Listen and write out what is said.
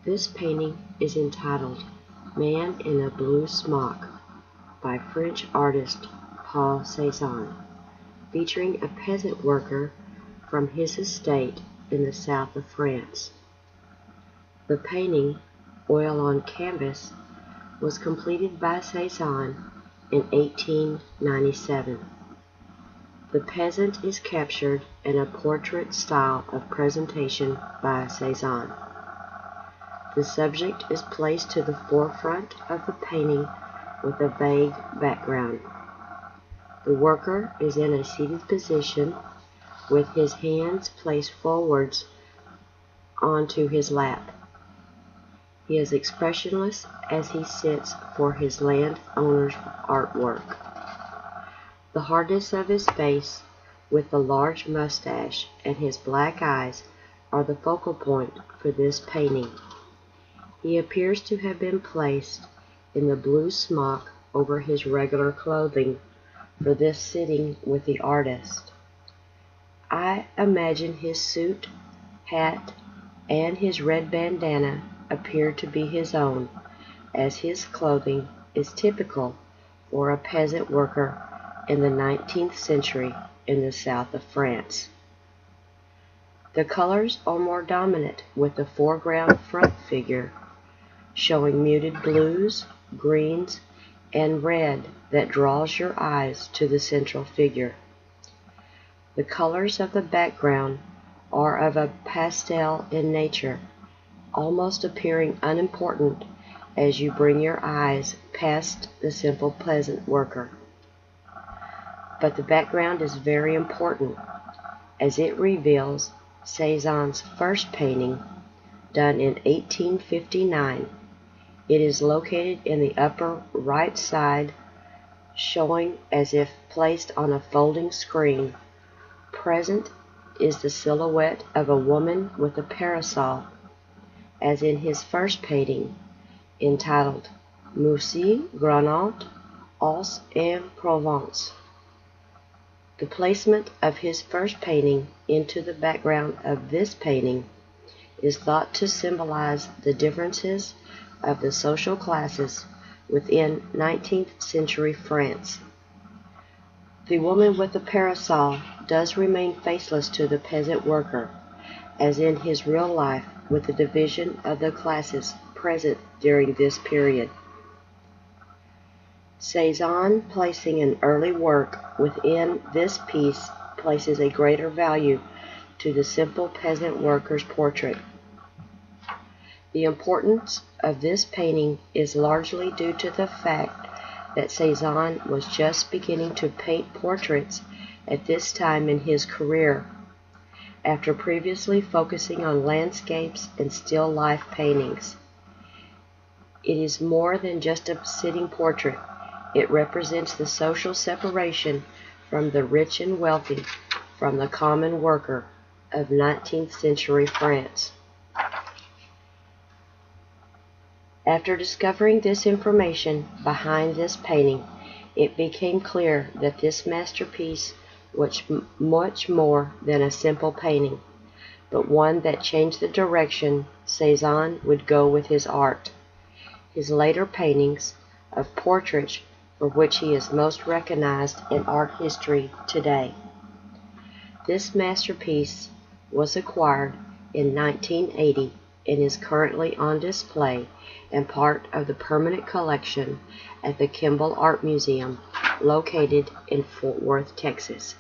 This painting is entitled Man in a Blue Smock by French artist Paul Cezanne, featuring a peasant worker from his estate in the south of France. The painting, oil on canvas, was completed by Cezanne in 1897. The peasant is captured in a portrait style of presentation by Cezanne. The subject is placed to the forefront of the painting with a vague background. The worker is in a seated position with his hands placed forwards onto his lap. He is expressionless as he sits for his landowner's artwork. The hardness of his face, with the large mustache and his black eyes, are the focal point for this painting. He appears to have been placed in the blue smock over his regular clothing for this sitting with the artist. I imagine his suit, hat, and his red bandana appear to be his own, as his clothing is typical for a peasant worker in the 19th century in the south of France. The colors are more dominant, with the foreground front figure showing muted blues, greens, and red that draws your eyes to the central figure. The colors of the background are of a pastel in nature, almost appearing unimportant as you bring your eyes past the simple peasant worker. But the background is very important, as it reveals Cezanne's first painting, done in 1859. It is located in the upper right side, showing as if placed on a folding screen. Present is the silhouette of a woman with a parasol, as in his first painting, entitled Musique Grenade Os en Provence. The placement of his first painting into the background of this painting is thought to symbolize the differences of the social classes within 19th century France. The woman with the parasol does remain faceless to the peasant worker, as in his real life, with the division of the classes present during this period. Cezanne, placing an early work within this piece, places a greater value to the simple peasant worker's portrait. The importance of this painting is largely due to the fact that Cezanne was just beginning to paint portraits at this time in his career, after previously focusing on landscapes and still life paintings. It is more than just a sitting portrait. It represents the social separation from the rich and wealthy, from the common worker of 19th century France. After discovering this information behind this painting, it became clear that this masterpiece was much more than a simple painting, but one that changed the direction Cezanne would go with his art. His later paintings of portraits, for which he is most recognized in art history today. This masterpiece was acquired in 1980 and is currently on display and part of the permanent collection at the Kimball Art Museum, located in Fort Worth, Texas.